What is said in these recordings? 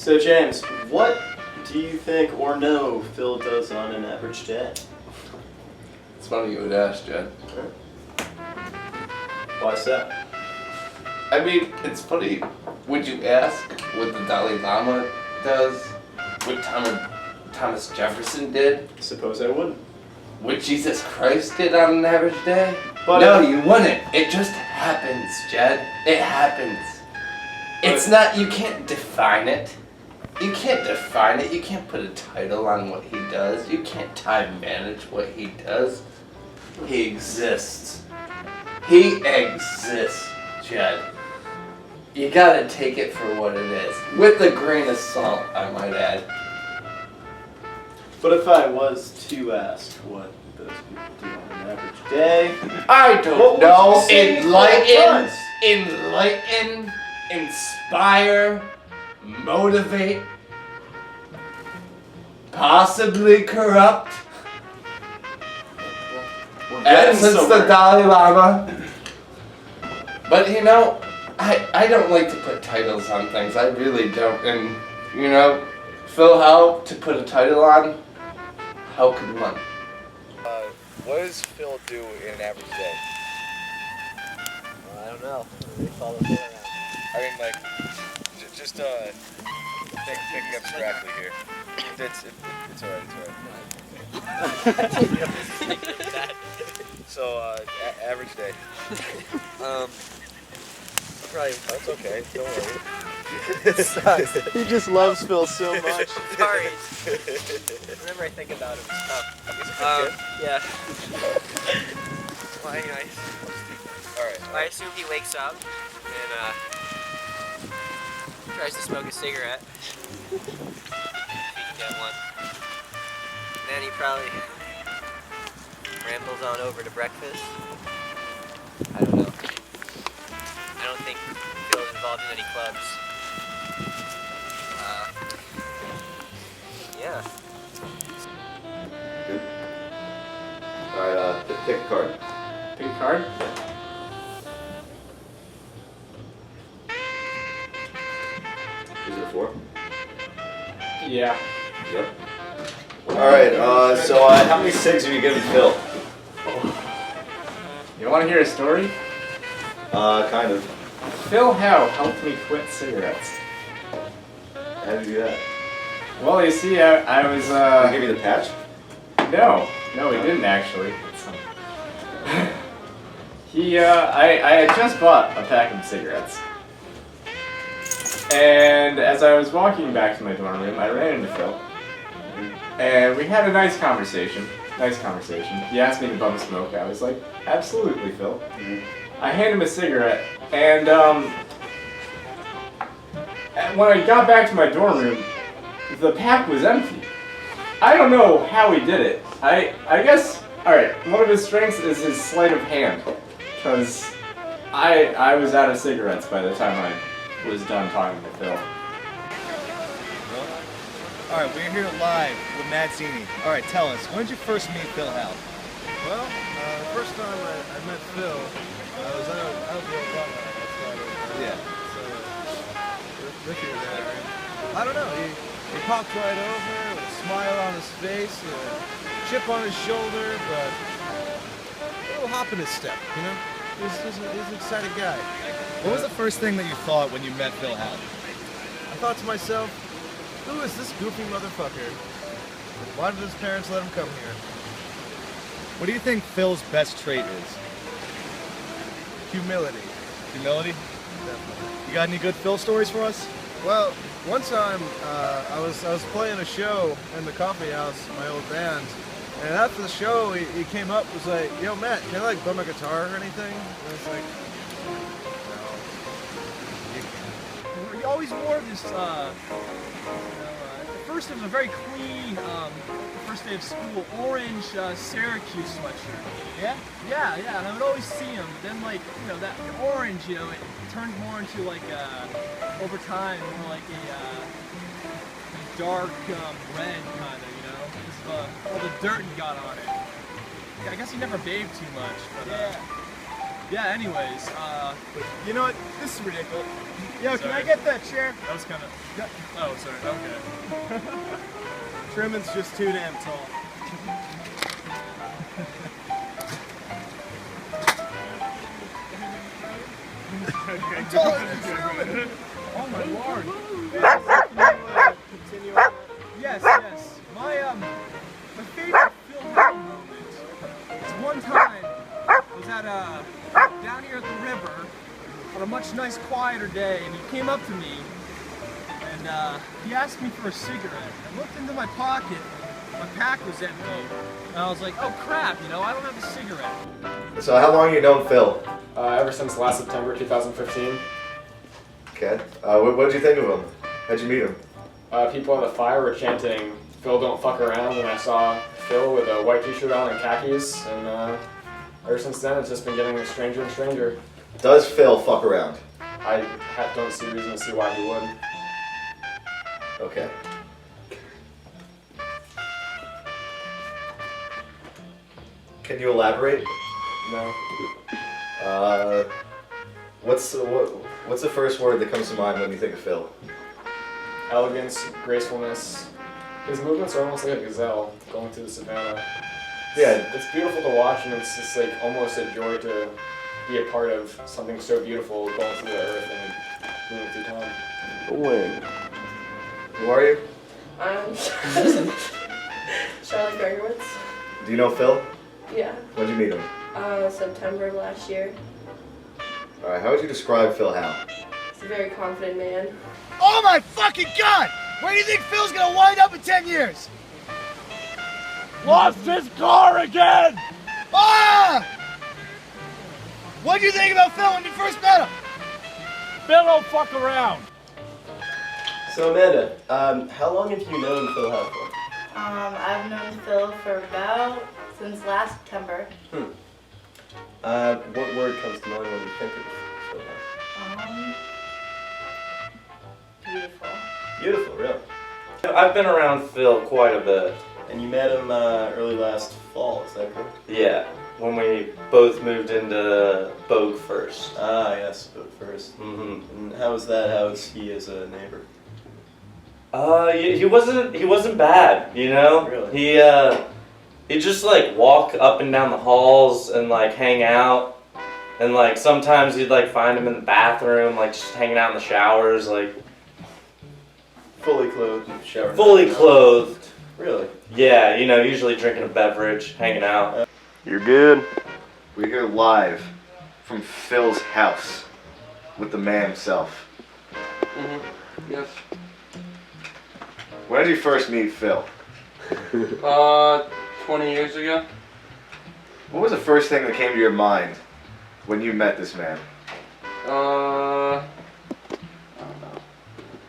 So James, what do you think or know Phil does on an average day? It's funny you would ask, Jed. Why's that? I mean, it's funny. Would you ask what the Dalai Lama does? What Thomas Jefferson did? Suppose I wouldn't. What Jesus Christ did on an average day? But no, you wouldn't. It just happens, Jed. It happens. It's not, you can't define it. You can't define it. You can't put a title on what he does. You can't time manage what he does. He exists. He exists, Jed. You gotta take it for what it is. With a grain of salt, I might add. But if I was to ask what those people do on an average day, I don't know. Enlighten, Enlighten, inspire, motivate, possibly corrupt. Since the Dalai Lama. But you know, I don't like to put titles on things. I really don't. And you know, Phil Howe, to put a title on, how could one? What does Phil do in an average day? I don't know. They follow Phil around. I mean, like, just thinking abstractly here. It's alright. So, average day. Probably, that's okay. Don't worry. It sucks. He just loves Phil so much. Sorry. Whenever I think about him, it's tough. Yeah. Why nice. Alright. I assume he wakes up and tries to smoke a cigarette. If he can get one. And then he probably rambles on over to breakfast. I don't know. I don't think Phil's involved in any clubs. Yeah. Good. Alright, pick a card. Pick a card? Is it a 4? Yeah. Yep. Alright, so how many cigs have you given Phil? You want to hear a story? Kind of. Phil Howe helped me quit cigarettes. How did you do that? Well, you see, I was, Did he give you the patch? No, he didn't actually. I had just bought a pack of cigarettes. And as I was walking back to my dorm room, I ran into Phil. And we had a nice conversation. He asked me to bum a smoke. I was like, absolutely, Phil. I handed him a cigarette, and when I got back to my dorm room, the pack was empty. I don't know how he did it. I guess, alright, one of his strengths is his sleight of hand, because I was out of cigarettes by the time I was done talking to Phil. Alright, we're here live with Matt Zini. Alright, tell us, when did you first meet Phil Howe? Well, the first time I met Phil, I was out of the Obama. Yeah. So, Ricky was there. I don't know, he popped right over with a smile on his face, a chip on his shoulder, but a little hop in his step, you know? He's an exciting guy. What was the first thing that you thought when you met Phil Howe? I thought to myself, who is this goofy motherfucker? Why did his parents let him come here? What do you think Phil's best trait is? Humility. Humility? Definitely. You got any good Phil stories for us? Well, one time I was playing a show in the coffee house, my old band, and after the show he came up and was like, "Yo, Matt, can I like bum a guitar or anything?" And I was like, "No, you can't." He always wore this, at first it was a very clean, first day of school, orange Syracuse sweatshirt. Yeah? Yeah, and I would always see him, but then like, that orange, it turned more into like over time, more like a dark red kind of, because all the dirt got on it. I guess he never bathed too much, but Yeah, anyways, You know what? This is ridiculous. Yo, can I Sorry. get that chair? that was kind of. Oh, sorry. Okay. Truman's just too damn tall. I'm taller than Truman. Oh my lord. Continue on. Yes, yes. My favorite Phil Howe moment is one time I was at down here at the river on a much nice quieter day, and he came up to me and he asked me for a cigarette. I looked into my pocket, my pack was empty, and I was like, oh crap, you know, I don't have a cigarette. So how long you known Phil? Ever since last September 2015. Okay. What did you think of him? How'd you meet him? People at the fire were chanting, "Phil, don't fuck around," and I saw Phil with a white t-shirt on and khakis, and ever since then it's just been getting stranger and stranger. Does Phil fuck around? I don't see reason to see why he would. Okay. Can you elaborate? No. What's the first word that comes to mind when you think of Phil? Elegance, gracefulness. His movements are almost like a gazelle going through the savannah. Yeah. It's beautiful to watch, and it's just like almost a joy to be a part of something so beautiful going through the earth and moving through time. Who are you? I'm Charlotte Gregowitz. Do you know Phil? Yeah. When'd you meet him? September of last year. All right. How would you describe Phil Howe? He's a very confident man. Oh my fucking god! Where do you think Phil's gonna wind up in 10 years? Lost his car again! Ah! What do you think about Phil when you first met him? Phil don't fuck around. So Amanda, how long have you known Phil Howe for? I've known Phil for since last September. What word comes to mind when you think of Phil Howe? Beautiful. Beautiful, really. I've been around Phil quite a bit. And you met him early last fall, is that correct? Yeah, when we both moved into Bogue first. Ah, yes, but first. Mm-hmm. And how was that? How was he as a neighbor? He wasn't bad, you know? Really? He'd just like walk up and down the halls and like hang out. And like sometimes you'd like find him in the bathroom, like just hanging out in the showers, like Fully clothed, showered. fully clothed. Really? Yeah, you know, usually drinking a beverage, hanging out. You're good. We're here live from Phil's house with the man himself. Mm-hmm. Yes. When did you first meet Phil? 20 years ago. What was the first thing that came to your mind when you met this man? I don't know.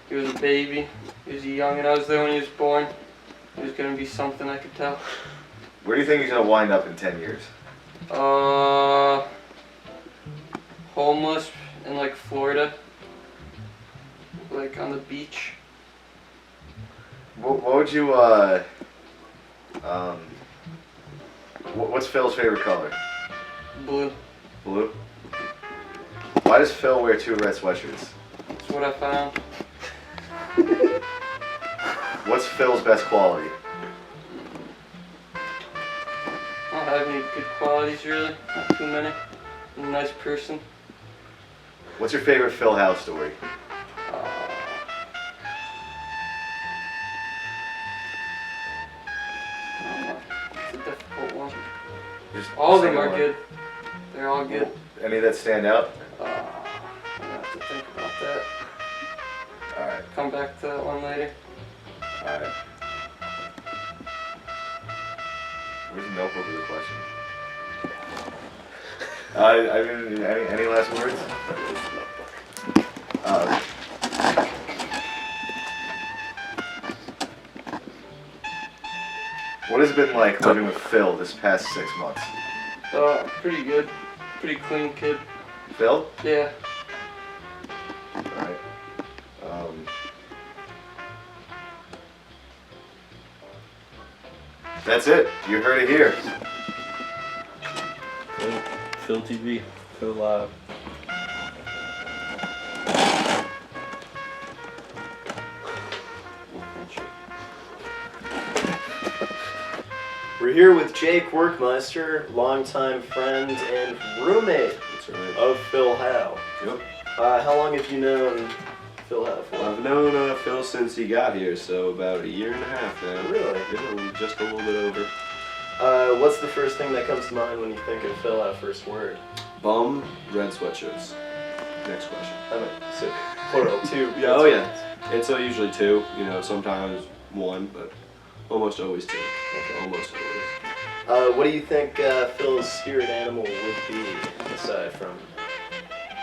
He was a baby. He was young, and I was there when he was born. He was gonna be something, I could tell. Where do you think he's gonna wind up in 10 years? Homeless in like Florida, like on the beach. What would you, what's Phil's favorite color? Blue. Blue? Why does Phil wear 2 red sweatshirts? That's what I found. What's Phil's best quality? I don't have any good qualities really. Not too many. I'm a nice person. What's your favorite Phil Howe story? I don't know. It's a difficult one. Just All of say them are one. good. They're all good. Any that stand out? I'm gonna have to think about that. Alright, Come back to that one later. alright. Where's the notebook with the question? I mean, any last words? What has it been like living with Phil this past 6 months? Pretty good. Pretty clean kid. Phil? Yeah. Alright. That's it. You heard it here. Phil TV. Phil, We're here with Jake Workmeister, longtime friend and roommate of Phil Howe. Yep. How long have you known Phil Howe for? I've known Phil since he got here, so about 1.5 years now. Really? Yeah, just a little bit over. What's the first thing that comes to mind when you think of Phil Howe first word? Bum, red sweatshirts. Next question. So, plural, 2. Yeah, oh yeah. It's usually 2, sometimes 1, but almost always 2. Okay. Almost always. What do you think Phil's spirit animal would be, aside from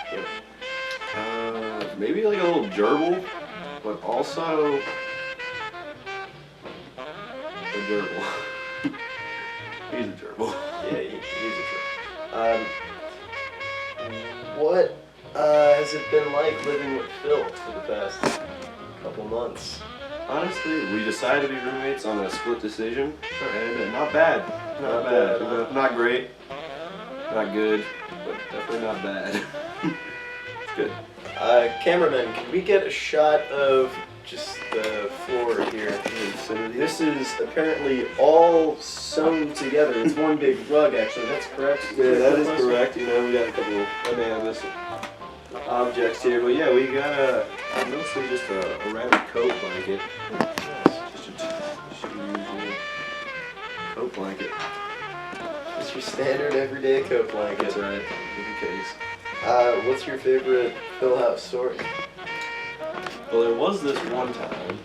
human? Maybe like a little gerbil, but also a gerbil. He's a gerbil. Yeah, he's a gerbil. What has it been like living with Phil for the past couple months? Honestly, we decided to be roommates on a split decision, and not bad. Not bad. Not great. Not good, but definitely not bad. It's good. Cameraman, can we get a shot of just the floor here? This is apparently all sewn together. It's one big rug, actually. That's correct? Yeah, that is correct. We got a couple unanimous objects here, but yeah, we got mostly just a rabbit coat blanket. Just a usual coat blanket. Just your standard everyday coat blanket. That's right, in case. What's your favorite Phil Howe story? Well, there was this one time